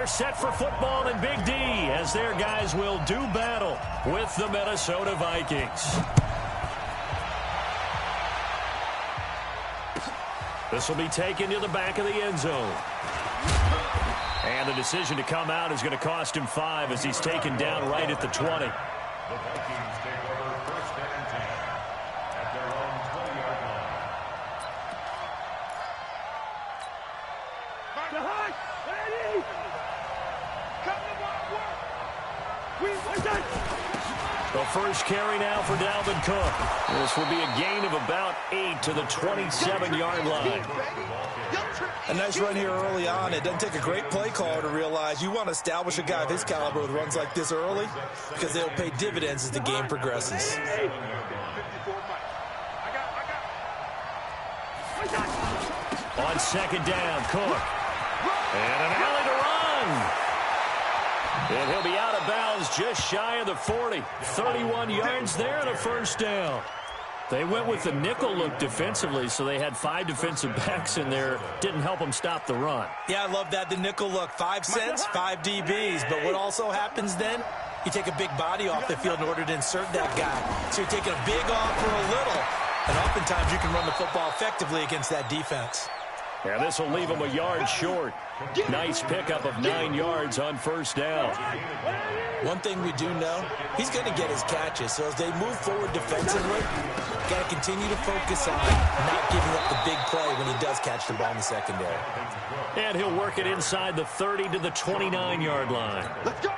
They're set for football in Big D as their guys will do battle with the Minnesota Vikings. This will be taken to the back of the end zone. And the decision to come out is going to cost him 5 as he's taken down right at the 20. The Vikings take over first and 10 at their own 20-yard line. The first carry now for Dalvin Cook. This will be a gain of about 8 to the 27-yard line. A nice run here early on. It doesn't take a great play caller to realize you want to establish a guy of his caliber with runs like this early because they'll pay dividends as the game progresses. On second down, Cook. And an alley to run. And he'll be out of bounds just shy of the 40. 31 yards there and a first down. They went with the nickel look defensively, so they had 5 defensive backs in there. Didn't help them stop the run. Yeah, I love that, the nickel look. 5 cents, 5 DBs. But what also happens then, you take a big body off the field in order to insert that guy. So you're taking a big off for a little. And oftentimes you can run the football effectively against that defense. Yeah, this will leave him a yard short. Nice pickup of 9 yards on first down. One thing we do know, he's going to get his catches. So as they move forward defensively, got to continue to focus on not giving up the big play when he does catch the ball in the secondary. And he'll work it inside the 30 to the 29-yard line. Let's go.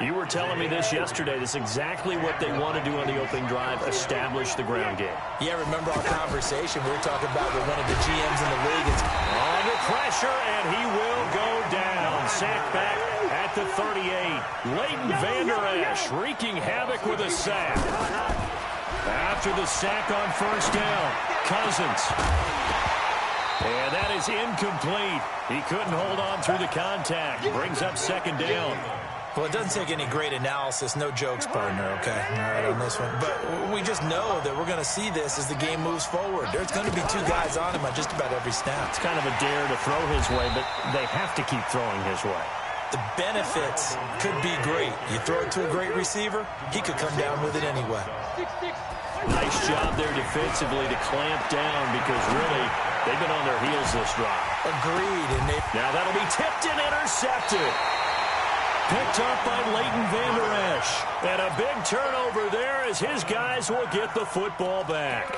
You were telling me this yesterday. That's exactly what they want to do on the opening drive, establish the ground game. Yeah, remember our conversation. We were talking about with one of the GMs in the league. It's under pressure, and he will go down. Sack back at the 38. Leighton Vander Esch wreaking havoc with a sack. After the sack on first down, Cousins. And that is incomplete. He couldn't hold on through the contact. Brings up second down. Well, it doesn't take any great analysis. No jokes, partner, okay? All right, on this one. But we just know that we're going to see this as the game moves forward. There's going to be 2 guys on him on just about every snap. It's kind of a dare to throw his way, but they have to keep throwing his way. The benefits could be great. You throw it to a great receiver, he could come down with it anyway. Nice job there defensively to clamp down because really they've been on their heels this drive. Agreed. And now that'll be tipped and intercepted. Picked up by Leighton Vander Esch. And a big turnover there as his guys will get the football back.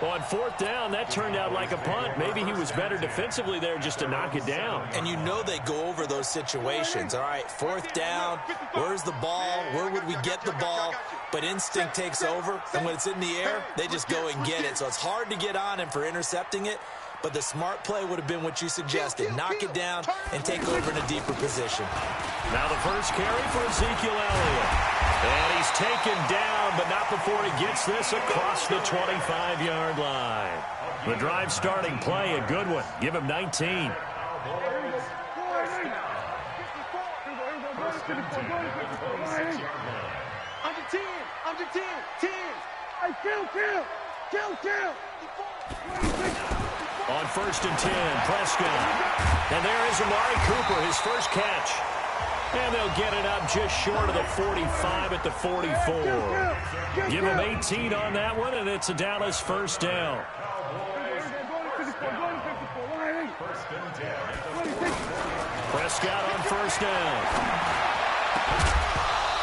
On fourth down, that turned out like a punt. Maybe he was better defensively there just to knock it down. And you know they go over those situations. All right, fourth down, where's the ball? Where would we get the ball? But instinct takes over, and when it's in the air, they just go and get it. So it's hard to get on him for intercepting it. But the smart play would have been what you suggested. Knock it down and take over in a deeper position. Now the first carry for Ezekiel Elliott. And he's taken down, but not before he gets this across the 25-yard line. The drive starting play, a good one. Give him 19. Under 10, under 10, 10. Hey, kill. On first and 10, Prescott. And there is Amari Cooper, his first catch. And they'll get it up just short of the 45 at the 44. Give him 18 on that one, and it's a Dallas first down. Prescott on first down.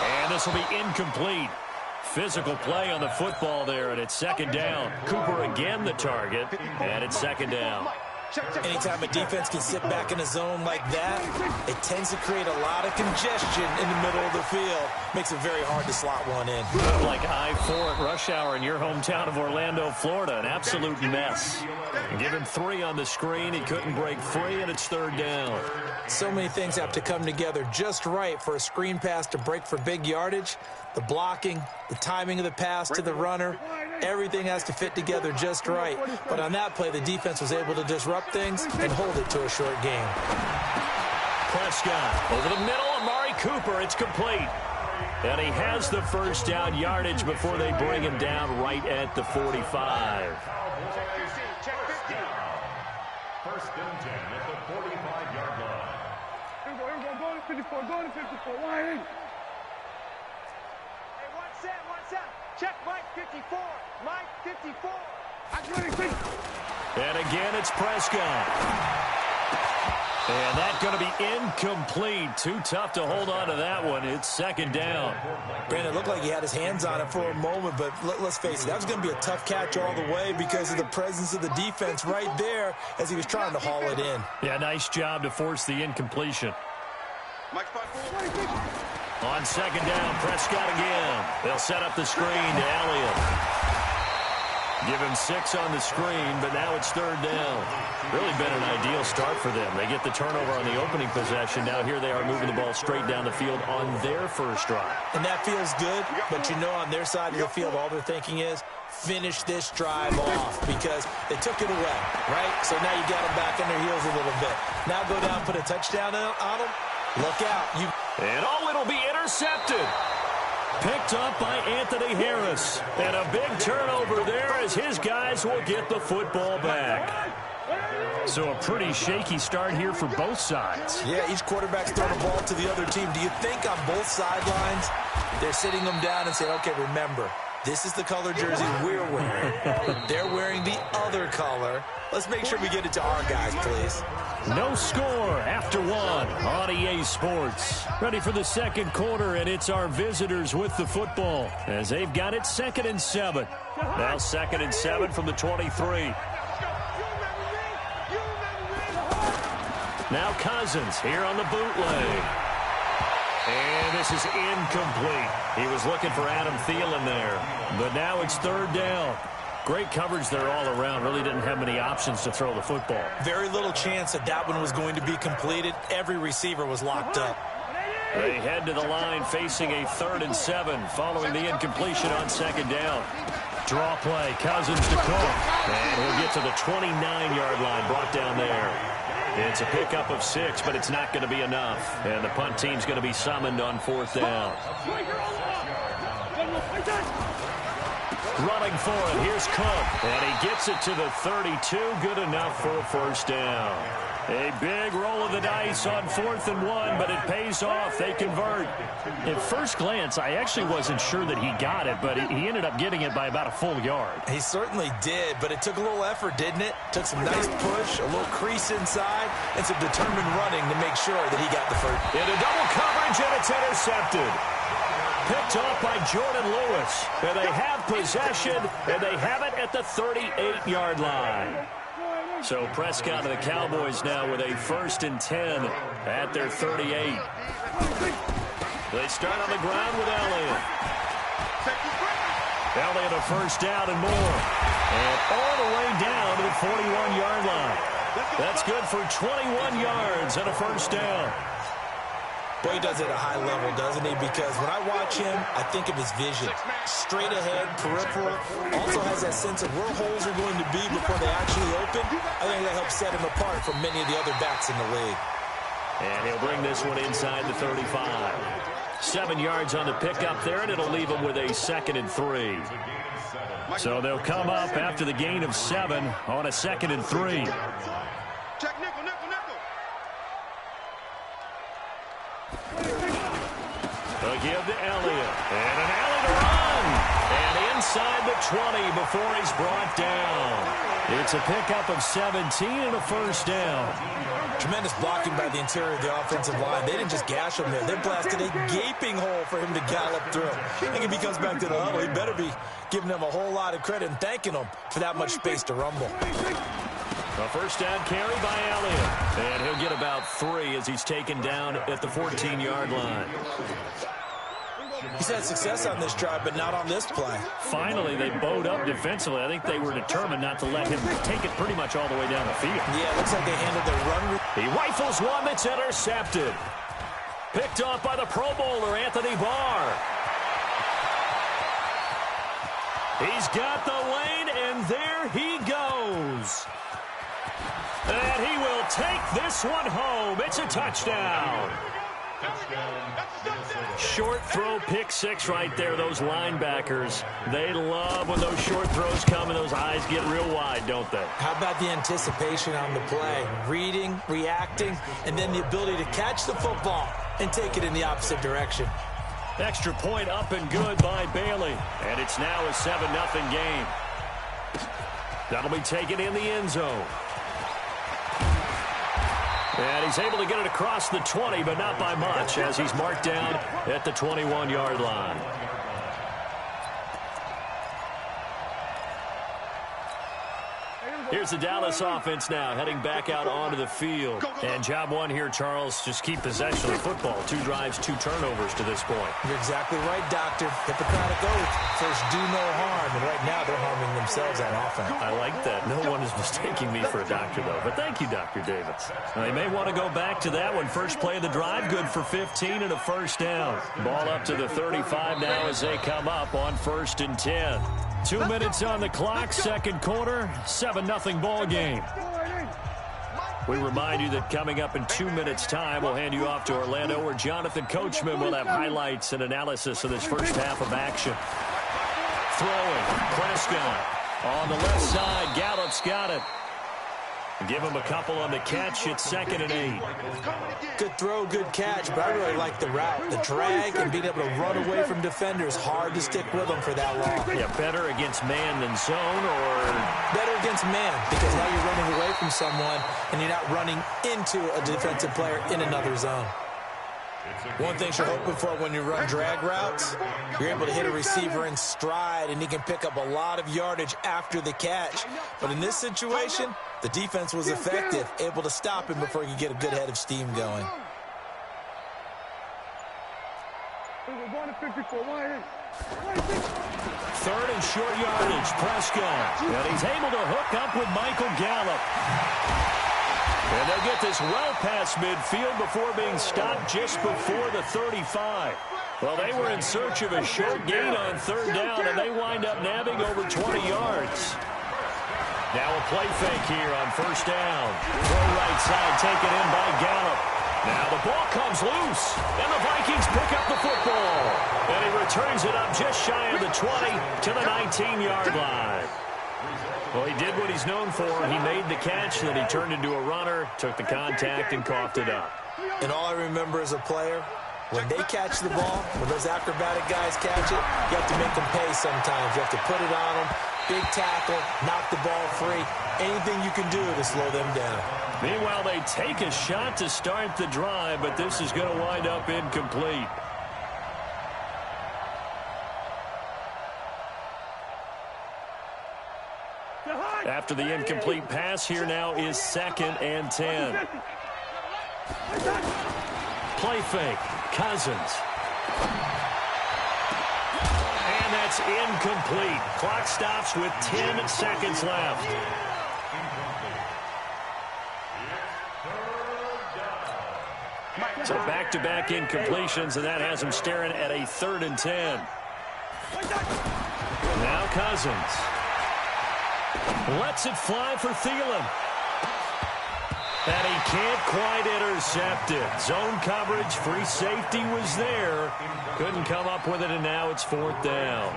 And this will be incomplete. Physical play on the football there, and it's second down. Cooper again the target, and it's second down. Anytime a defense can sit back in a zone like that, it tends to create a lot of congestion in the middle of the field. Makes it very hard to slot one in. Like I-4 at rush hour in your hometown of Orlando, Florida. An absolute mess. Give him 3 on the screen. He couldn't break free, and it's third down. So many things have to come together just right for a screen pass to break for big yardage. The blocking, the timing of the pass to the runner, everything has to fit together just right. But on that play, the defense was able to disrupt things and hold it to a short game. Prescott over the middle, Amari Cooper. It's complete. And he has the first down yardage before they bring him down right at the 45. First and 10 at the 45-yard line. to 54, go to 54, wide in. Hey, one set. Check Mike 54. Mike 54. And again, it's Prescott. And that's going to be incomplete. Too tough to hold on to that one. It's second down. Brandon, it looked like he had his hands on it for a moment, but let's face it, that was going to be a tough catch all the way because of the presence of the defense right there as he was trying to haul it in. Yeah, nice job to force the incompletion. On second down, Prescott again. They'll set up the screen to Elliott. Give him 6 on the screen, but now it's third down. Really been an ideal start for them. They get the turnover on the opening possession. Now here they are moving the ball straight down the field on their first drive. And that feels good, but you know on their side of the field, all they're thinking is, finish this drive off because they took it away, right? So now you got them back on their heels a little bit. Now go down, put a touchdown on them. Look out. And it'll be intercepted. Picked up by Anthony Harris. And a big turnover there as his guys will get the football back. So a pretty shaky start here for both sides. Yeah, each quarterback's throwing the ball to the other team. Do you think on both sidelines they're sitting them down and saying, okay, remember, this is the color jersey we're wearing. They're wearing the other color. Let's make sure we get it to our guys, please. No score after one on EA Sports. Ready for the second quarter, and it's our visitors with the football as they've got it 2nd and 7. Now 2nd and 7 from the 23. Now Cousins here on the bootleg. And this is incomplete. He was looking for Adam Thielen there. But now it's third down. Great coverage there all around. Really didn't have many options to throw the football. Very little chance that one was going to be completed. Every receiver was locked up. They head to the line facing a 3rd and 7 following the incompletion on 2nd down. Draw play. Cousins to Cook. And he'll get to the 29-yard line. Brought down there. It's a pickup of 6, but it's not going to be enough. And the punt team's going to be summoned on 4th down. Running for it. Here's Cook. And he gets it to the 32. Good enough for a first down. A big roll of the dice on 4th and 1, but it pays off. They convert. At first glance, I actually wasn't sure that he got it, but he ended up getting it by about a full yard. He certainly did, but it took a little effort, didn't it? Took some nice push, a little crease inside, and some determined running to make sure that he got the first. Into double coverage, and it's intercepted. Picked off by Jordan Lewis. And they have possession, and they have it at the 38-yard line. So Prescott and the Cowboys now with a 1st and 10 at their 38. They start on the ground with Elliott. Elliott a first down and more. And all the way down to the 41-yard line. That's good for 21 yards and a first down. Boy, he does it at a high level, doesn't he? Because when I watch him, I think of his vision. Straight ahead, peripheral. Also has that sense of where holes are going to be before they actually open. I think that helps set him apart from many of the other backs in the league. And he'll bring this one inside the 35. 7 yards on the pickup there, and it'll leave him with a 2nd and 3. So they'll come up after the gain of 7 on a 2nd and 3. Check nickel, nickel, nickel. They'll give to Elliott. And an alley to run. And inside the 20 before he's brought down. It's a pickup of 17 and a first down. Tremendous blocking by the interior of the offensive line. They didn't just gash him there. They blasted a gaping hole for him to gallop through. I think if he comes back to the huddle, he better be giving them a whole lot of credit and thanking them for that much space to rumble. A first down carry by Elliott. And he'll get about 3 as he's taken down at the 14-yard line. He's had success on this drive, but not on this play. Finally, they bowed up defensively. I think they were determined not to let him take it pretty much all the way down the field. Yeah, it looks like they handled their run. He rifles one that's intercepted. Picked off by the Pro Bowler, Anthony Barr. He's got the lane, and there he goes. And he will take this one home. It's a touchdown. Short throw, pick 6 right there. Those linebackers, they love when those short throws come and those eyes get real wide, don't they? How about the anticipation on the play? Reading, reacting, and then the ability to catch the football and take it in the opposite direction. Extra point up and good by Bailey. And it's now a 7-0 game. That'll be taken in the end zone. And he's able to get it across the 20, but not by much, as he's marked down at the 21-yard line. Here's the Dallas offense now, heading back out onto the field. And job one here, Charles, just keep possession of the football. 2 drives, 2 turnovers to this point. You're exactly right, Doctor. Hippocratic oath. First, do no harm. And right now, they're harming themselves on offense. I like that. No one is mistaking me for a doctor, though. But thank you, Dr. Davis. They may want to go back to that one. First play of the drive, good for 15 and a first down. Ball up to the 35 now as they come up on 1st and 10. 2 minutes on the clock, second quarter, 7-0 ball game. We remind you that coming up in 2 minutes' time, we'll hand you off to Orlando, where Jonathan Coachman will have highlights and analysis of this first half of action. Throwing, Prescott on the left side. Gallup's got it. Give him a couple on the catch. It's 2nd and 8. Good throw, good catch, but I really like the route. The drag and being able to run away from defenders. Hard to stick with them for that long. Yeah, better against man than zone, or better against man, because now you're running away from someone and you're not running into a defensive player in another zone. One thing you're hoping for when you run drag routes, you're able to hit a receiver in stride and he can pick up a lot of yardage after the catch. But in this situation, the defense was effective, able to stop him before he could get a good head of steam going. Third and short yardage, Prescott. And he's able to hook up with Michael Gallup. And they'll get this well past midfield before being stopped just before the 35. Well, they were in search of a short gain on 3rd down, and they wind up nabbing over 20 yards. Now a play fake here on 1st down. Throw right side, taken in by Gallup. Now the ball comes loose, and the Vikings pick up the football. And he returns it up just shy of the 20 to the 19-yard line. Well, he did what he's known for. He made the catch, then he turned into a runner, took the contact, and coughed it up. And all I remember as a player, when they catch the ball, when those acrobatic guys catch it, you have to make them pay sometimes. You have to put it on them, big tackle, knock the ball free. Anything you can do to slow them down. Meanwhile, they take a shot to start the drive, but this is going to wind up incomplete. After the incomplete pass, here now is 2nd and 10. Play fake, Cousins. And that's incomplete. Clock stops with 10 seconds left. So back-to-back incompletions, and that has him staring at a 3rd and 10. Now Cousins. Lets it fly for Thielen. And he can't quite intercept it. Zone coverage, free safety was there. Couldn't come up with it, and now it's 4th down.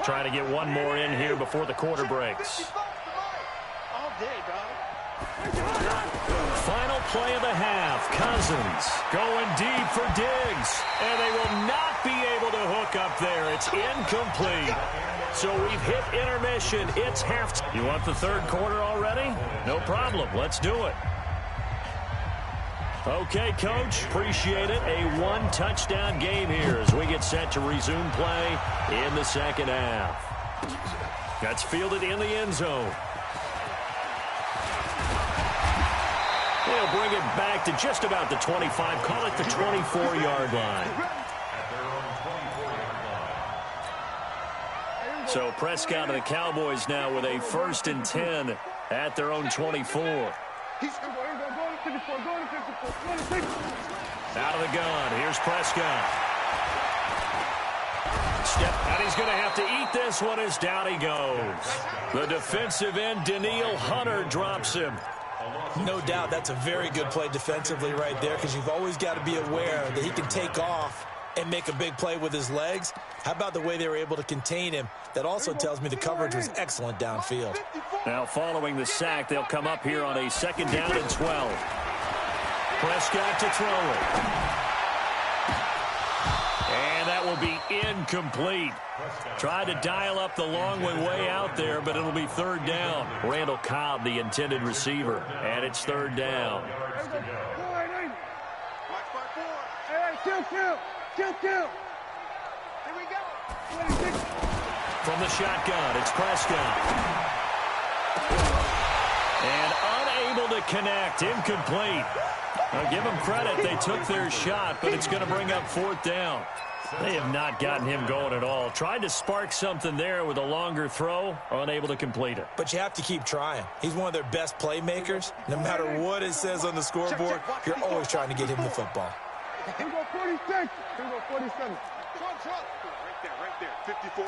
Trying to get one more in here before the quarter breaks. Final play of the half. Cousins going deep for Diggs. And they will not be able to hook up there. It's incomplete. So we've hit intermission. It's half. You want the 3rd quarter already? No problem. Let's do it. Okay, Coach. Appreciate it. A 1-touchdown game here as we get set to resume play in the 2nd half. That's fielded in the end zone. They'll bring it back to just about the 25. Call it the 24-yard line. So Prescott and the Cowboys now with a 1st and 10 at their own 24. Out of the gun. Here's Prescott. Step, and he's going to have to eat this one as down he goes. The defensive end, Danielle Hunter, drops him. No doubt that's a very good play defensively right there, because you've always got to be aware that he can take off and make a big play with his legs. How about the way they were able to contain him? That also tells me the coverage was excellent downfield. Now following the sack, they'll come up here on a 2nd down and 12. Prescott to throw it. And that will be incomplete. Tried to dial up the long way out there, but it'll be third down. Randall Cobb, the intended receiver, and it's third down. Here we go. From the shotgun, it's Prescott. And unable to connect, incomplete. I'll give them credit, they took their shot, but it's going to bring up fourth down. They have not gotten him going at all. Tried to spark something there with a longer throw, unable to complete it. But you have to keep trying. He's one of their best playmakers. No matter what it says on the scoreboard, you're always trying to get him the football. Here we go 46. Here we go 47. Right there. 54.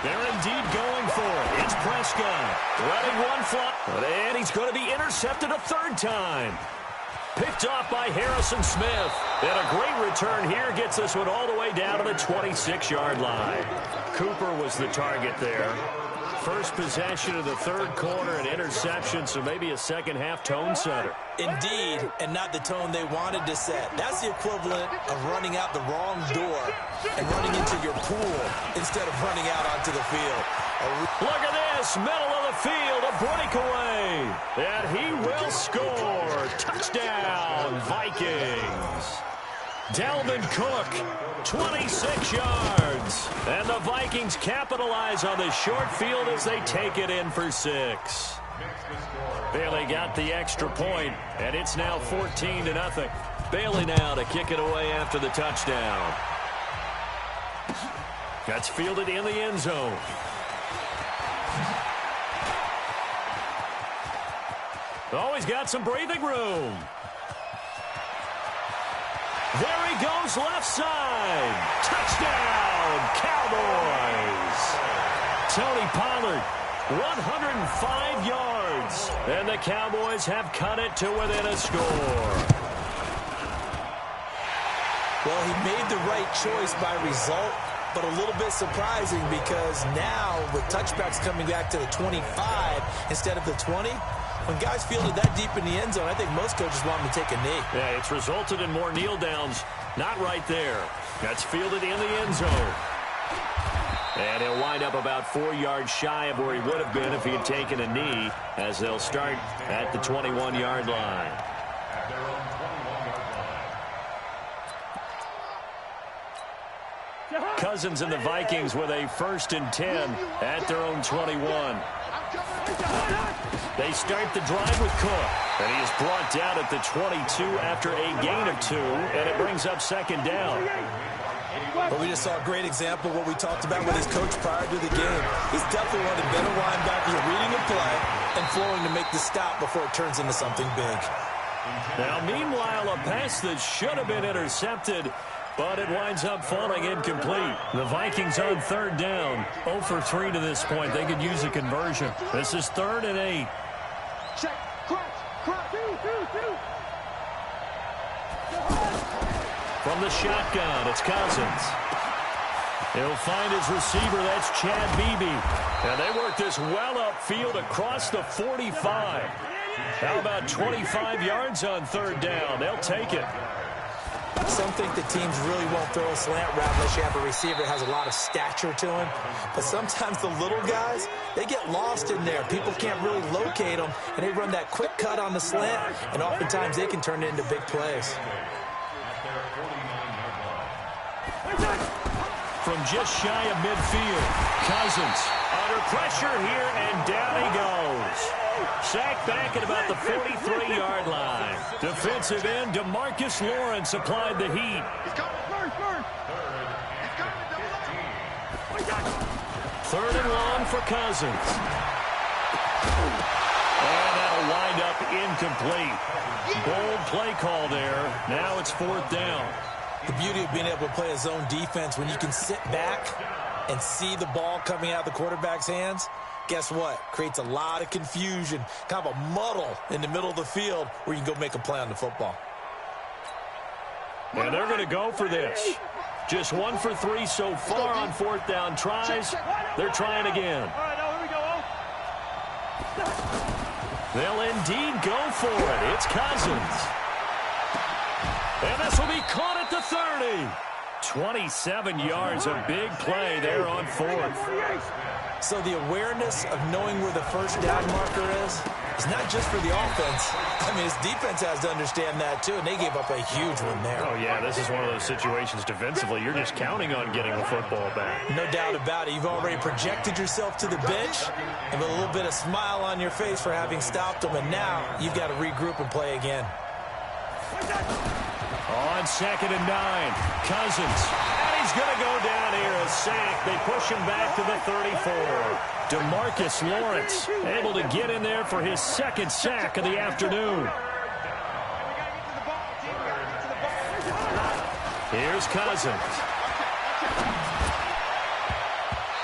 They're indeed going for it. It's Prescott. Running one flop. And he's going to be intercepted a third time. Picked off by Harrison Smith. And a great return here gets this one all the way down to the 26-yard line. Cooper was the target there. First possession of the third quarter, an interception, so maybe a second-half tone setter. Indeed, and not the tone they wanted to set. That's the equivalent of running out the wrong door and running into your pool instead of running out onto the field. Look at this, middle of the field, a breakaway. And he will score. Touchdown, Vikings. Dalvin Cook, 26 yards. And the Vikings capitalize on the short field as they take it in for 6. Bailey got the extra point, and it's now 14-0. Bailey now to kick it away after the touchdown. That's fielded in the end zone. Always got some breathing room. There he goes left side. Touchdown, Cowboys. Tony Pollard, 105 yards. And the Cowboys have cut it to within a score. Well, he made the right choice by result, but a little bit surprising because now with touchbacks coming back to the 25 instead of the 20, when guys fielded that deep in the end zone, I think most coaches want them to take a knee. Yeah, it's resulted in more kneel downs. Not right there. That's fielded in the end zone. And he'll wind up about 4 yards shy of where he would have been if he had taken a knee, as they'll start at the 21-yard line. Cousins and the Vikings with a 1st and 10 at their own 21. They start the drive with Cook, and he is brought down at the 22 after a gain of 2, and it brings up second down. But we just saw a great example of what we talked about with his coach prior to the game. He's definitely one of the better linebackers at reading the play and flowing to make the stop before it turns into something big. Now, meanwhile, a pass that should have been intercepted, but it winds up falling incomplete. The Vikings on third down, 0 for 3 to this point. They could use a conversion. This is 3rd and 8. Check. Crunch. 2. From the shotgun, it's Cousins. He'll find his receiver. That's Chad Beebe. And they work this well upfield across the 45. How about 25 yards on third down? They'll take it. Some think the teams really won't throw a slant route unless you have a receiver that has a lot of stature to him. But sometimes the little guys, they get lost in there. People can't really locate them, and they run that quick cut on the slant, and oftentimes they can turn it into big plays. From just shy of midfield, Cousins under pressure here, and down he goes. Sacked back at about the 43-yard line. Defensive end DeMarcus Lawrence applied the heat. Third and long for Cousins. And that'll wind up incomplete. Bold play call there. Now it's 4th down. The beauty of being able to play a zone defense when you can sit back and see the ball coming out of the quarterback's hands, guess what? Creates a lot of confusion, kind of a muddle in the middle of the field where you can go make a play on the football. And they're going to go for this. Just 1 for 3 so far on 4th down tries. They're trying again. All right, now here we go. They'll indeed go for it. It's Cousins. this will be caught at the 30. 27 yards, a big play there on fourth. So the awareness of knowing where the first down marker is not just for the offense. I mean, his defense has to understand that, too, and they gave up a huge one there. Oh, yeah, this is one of those situations defensively. You're just counting on getting the football back. No doubt about it. You've already projected yourself to the bench and with a little bit of smile on your face for having stopped them, and now you've got to regroup and play again. On 2nd and 9, Cousins. And he's going to go down here, a sack. They push him back to the 34. DeMarcus Lawrence able to get in there for his second sack of the afternoon. Here's Cousins.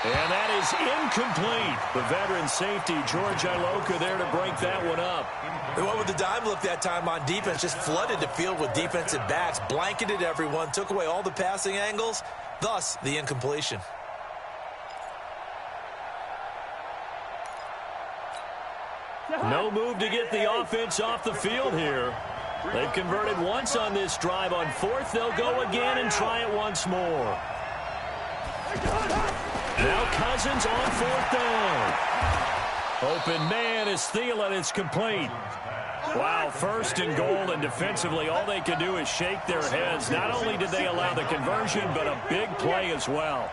And that is incomplete. The veteran safety, George Iloka, there to break that one up. And what would the dime look that time on defense? Just flooded the field with defensive backs, blanketed everyone, took away all the passing angles, thus the incompletion. No move to get the offense off the field here. They've converted once on this drive. On fourth, they'll go again and try it once more. Now Cousins on fourth down. Open man is Thielen. It's complete. Wow, 1st and goal, and defensively all they can do is shake their heads. Not only did they allow the conversion, but a big play as well.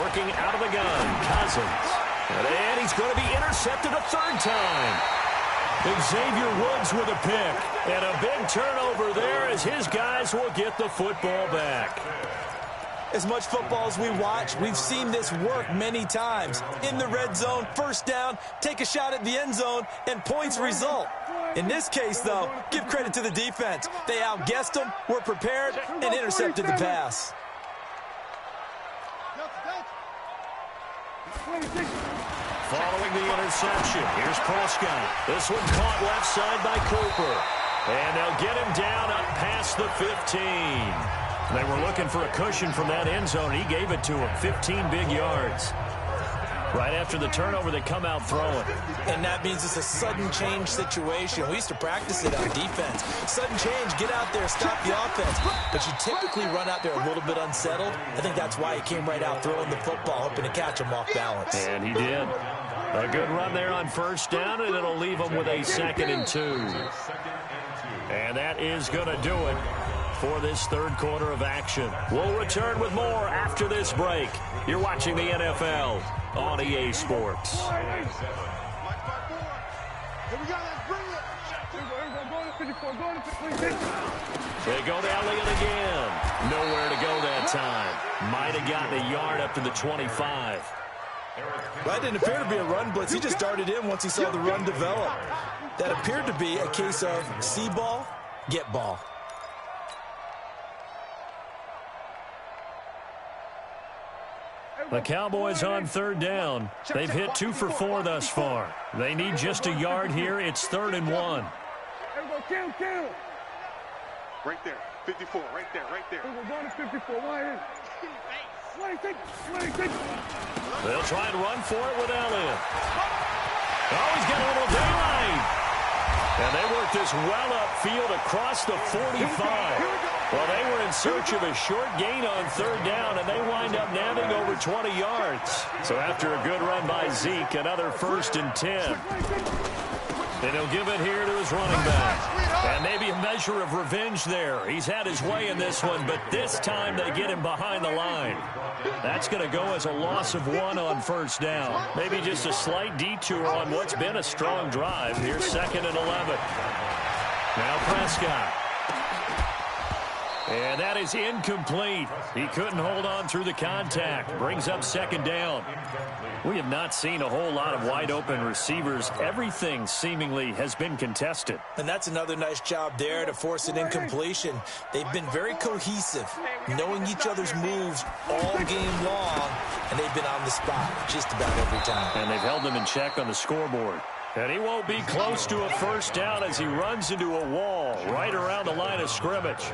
Working out of the gun, Cousins. And he's going to be intercepted a 3rd time. Xavier Woods with a pick. And a big turnover there as his guys will get the football back. As much football as we watch, we've seen this work many times. In the red zone, 1st down, take a shot at the end zone, and points result. In this case, though, give credit to the defense. They outguessed them, were prepared, and intercepted the pass. Following the interception, here's Prescott. This one caught left side by Cooper. And they'll get him down up past the 15. They were looking for a cushion from that end zone. He gave it to him, 15 big yards. Right after the turnover, they come out throwing. And that means it's a sudden change situation. We used to practice it on defense. Sudden change, get out there, stop the offense. But you typically run out there a little bit unsettled. I think that's why he came right out throwing the football, hoping to catch him off balance. And he did. A good run there on 1st down, and it'll leave him with a 2nd and 2. And that is going to do it for this 3rd quarter of action. We'll return with more after this break. You're watching the NFL on EA Sports. They go to Elliott again. Nowhere to go that time. Might have gotten a yard up to the 25. Well, that didn't appear to be a run blitz. He just darted in once he saw the run develop. That appeared to be a case of see ball, get ball. The Cowboys on 3rd down. They've hit 2 for 4 thus far. They need just a yard here. It's 3rd and 1. Right there, 54, right there, right there. We're going to 54, They'll try and run for it with Elliott. Oh, he's got a little daylight. And they work this well upfield across the 45. Well, they were in search of a short gain on 3rd down, and they wind up nabbing over 20 yards. So after a good run by Zeke, another 1st and 10. And he'll give it here to his running back. And maybe a measure of revenge there. He's had his way in this one, but this time they get him behind the line. That's going to go as a loss of 1 on 1st down. Maybe just a slight detour on what's been a strong drive. Here's 2nd and 11. Now Prescott. And that is incomplete. He couldn't hold on through the contact. Brings up 2nd down. We have not seen a whole lot of wide-open receivers. Everything seemingly has been contested. And that's another nice job there to force an incompletion. They've been very cohesive, knowing each other's moves all game long, and they've been on the spot just about every time. And they've held them in check on the scoreboard. And he won't be close to a 1st down as he runs into a wall right around the line of scrimmage.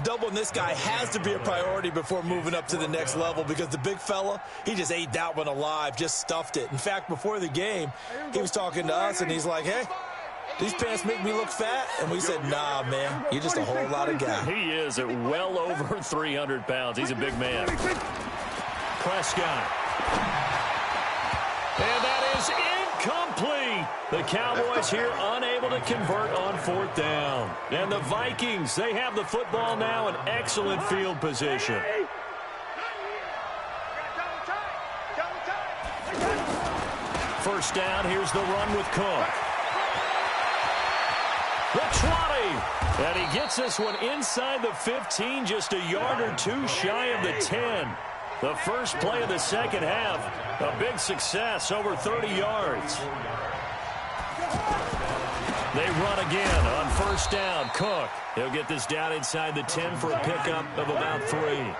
Doubling this guy has to be a priority before moving up to the next level because the big fella, he just ate that one alive, just stuffed it. In fact, before the game, he was talking to us, and he's like, hey, these pants make me look fat? And we said, nah, man, you're just a whole lot of guy. He is at well over 300 pounds. He's a big man. Prescott. And that is incomplete. The Cowboys here unable to convert on 4th down. And the Vikings, they have the football now in excellent field position. First down, here's the run with Cook. The 20. And he gets this one inside the 15, just a yard or two shy of the 10. The first play of the second half, a big success, over 30 yards. They run again on first down. Cook, he'll get this down inside the 10 for a pickup of about 3.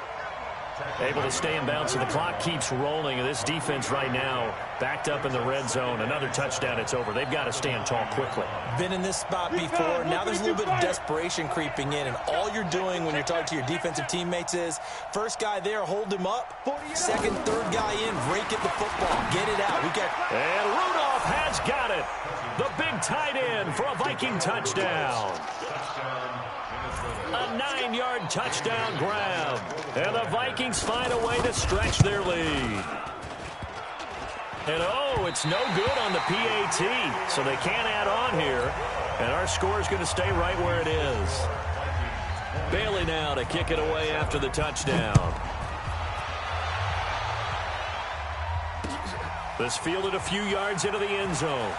Able to stay in bounds, so the clock keeps rolling. And this defense right now backed up in the red zone. Another touchdown, it's over. They've got to stand tall quickly. Been in this spot before. Now there's a little bit of desperation creeping in. And all you're doing when you're talking to your defensive teammates is, first guy there, hold him up. Second, third guy in, rake at the football. Get it out. And Rudolph has got it. The big tight end for a Viking touchdown. A 9-yard touchdown grab. And the Vikings find a way to stretch their lead. And oh, it's no good on the PAT, so they can't add on here. And our score is going to stay right where it is. Bailey now to kick it away after the touchdown. This fielded a few yards into the end zone.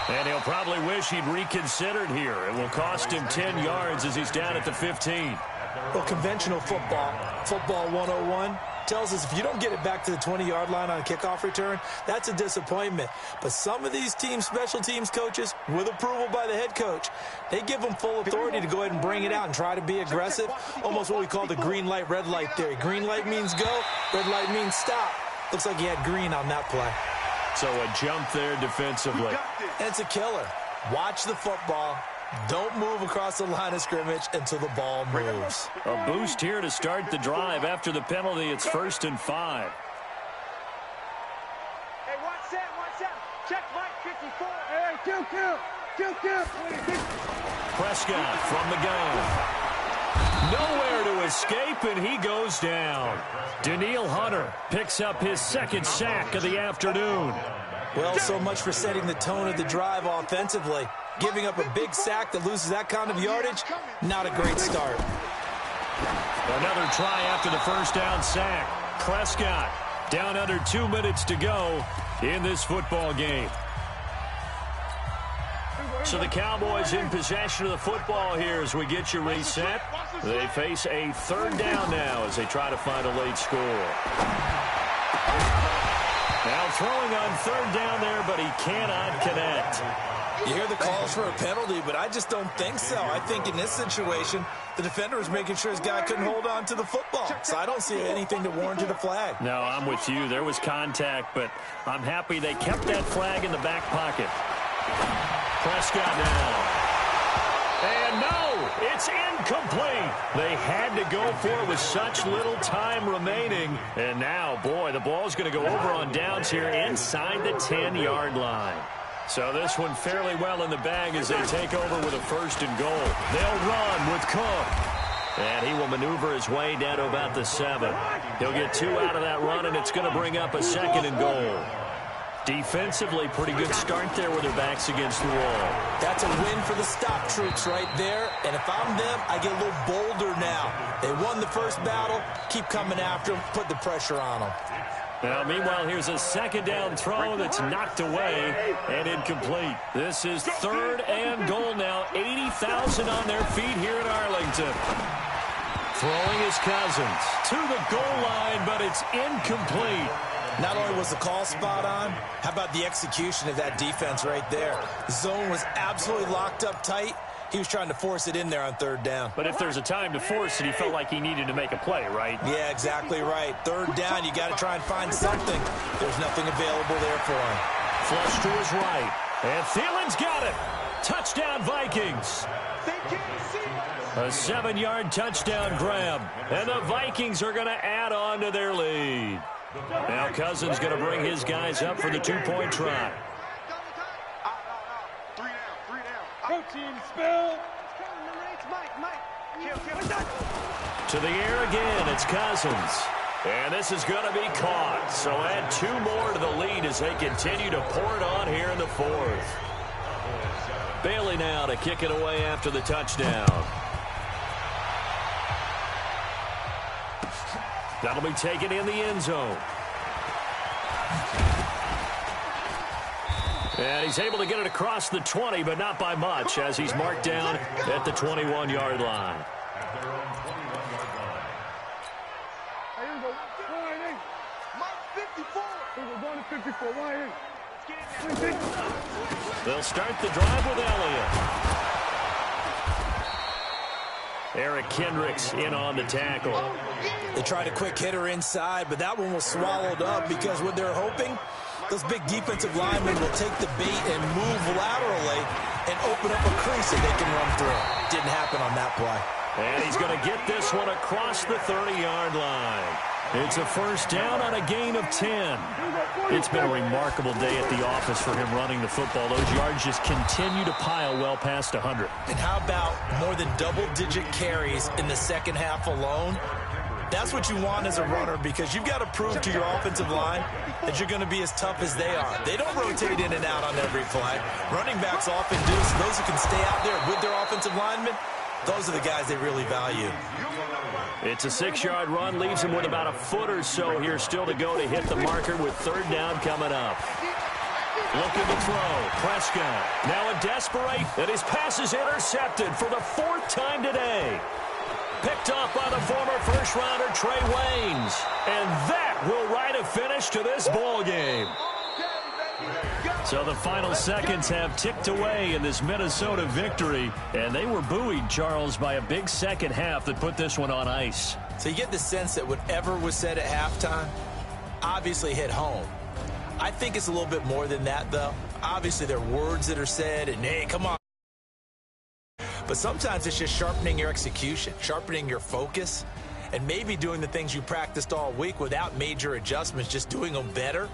And he'll probably wish he'd reconsidered here. It will cost him 10 yards as he's down at the 15. Well, conventional football 101, tells us if you don't get it back to the 20-yard line on a kickoff return, that's a disappointment. But some of these teams, special teams coaches, with approval by the head coach, they give them full authority to go ahead and bring it out and try to be aggressive. Almost what we call the green light, red light theory. Green light means go, red light means stop. Looks like he had green on that play. So a jump there defensively. And it's a killer. Watch the football. Don't move across the line of scrimmage until the ball moves. A boost here to start the drive. After the penalty, it's 1st and 5. Hey, watch that. Check Mike 54. Hey, kill. Prescott from the gun. Nowhere to escape, and he goes down. Daniil Hunter picks up his 2nd sack of the afternoon. Well, so much for setting the tone of the drive offensively. Giving up a big sack that loses that kind of yardage, not a great start. Another try after the first down sack. Prescott down under 2 minutes to go in this football game. So the Cowboys in possession of the football here as we get you reset. They face a 3rd down now as they try to find a late score. Now throwing on 3rd down there, but he cannot connect. You hear the calls for a penalty, but I just don't think so. I think in this situation, the defender was making sure his guy couldn't hold on to the football. So I don't see anything to warrant a flag. No, I'm with you. There was contact, but I'm happy they kept that flag in the back pocket. Prescott now. And no, it's incomplete. They had to go for it with such little time remaining. And now, boy, the ball's going to go over on downs here inside the 10-yard line. So this one fairly well in the bag as they take over with a 1st and goal. They'll run with Cook. And he will maneuver his way down to about the 7. He'll get 2 out of that run, and it's going to bring up a 2nd and goal. Defensively, pretty good start there with their backs against the wall. That's a win for the stop troops right there. And if I'm them, I get a little bolder now. They won the first battle. Keep coming after them. Put the pressure on them. Now, meanwhile, here's a 2nd down throw that's knocked away and incomplete. This is 3rd and goal now. 80,000 on their feet here in Arlington. Throwing his Cousins to the goal line, but it's incomplete. Not only was the call spot on, how about the execution of that defense right there? The zone was absolutely locked up tight. He was trying to force it in there on 3rd down. But if there's a time to force it, he felt like he needed to make a play, right? Yeah, exactly right. 3rd down, you got to try and find something. There's nothing available there for him. Flush to his right. And Thielen's got it. Touchdown, Vikings. A 7-yard touchdown grab. And the Vikings are going to add on to their lead. Now Cousins going to bring his guys up for the 2-point try. Protein spill. To the air again, it's Cousins. And this is going to be caught. So add 2 more to the lead as they continue to pour it on here in the 4th. Bailey now to kick it away after the touchdown. That'll be taken in the end zone. And he's able to get it across the 20, but not by much, as he's marked down at the 21-yard line. They'll start the drive with Elliott. Eric Kendricks in on the tackle. They tried a quick hitter inside, but that one was swallowed up because what they're hoping, those big defensive linemen will take the bait and move laterally and open up a crease that they can run through. Didn't happen on that play. And he's going to get this one across the 30-yard line. It's a first down on a gain of 10. It's been a remarkable day at the office for him running the football. Those yards just continue to pile well past 100. And how about more than double-digit carries in the second half alone? That's what you want as a runner, because you've got to prove to your offensive line that you're going to be as tough as they are. They don't rotate in and out on every play. Running backs often do, so those who can stay out there with their offensive linemen, those are the guys they really value. It's a 6-yard run, leaves him with about a foot or so here still to go to hit the marker with 3rd down coming up. Looking to throw. Prescott now a desperate, and his pass is intercepted for the 4th time today. Picked off by the former first-rounder Trey Waynes. And that will write a finish to this ball game. So the final seconds have ticked away in this Minnesota victory. And they were buoyed, Charles, by a big second half that put this one on ice. So you get the sense that whatever was said at halftime obviously hit home. I think it's a little bit more than that, though. Obviously, there are words that are said, and, hey, come on. But sometimes it's just sharpening your execution, sharpening your focus, and maybe doing the things you practiced all week without major adjustments, just doing them better.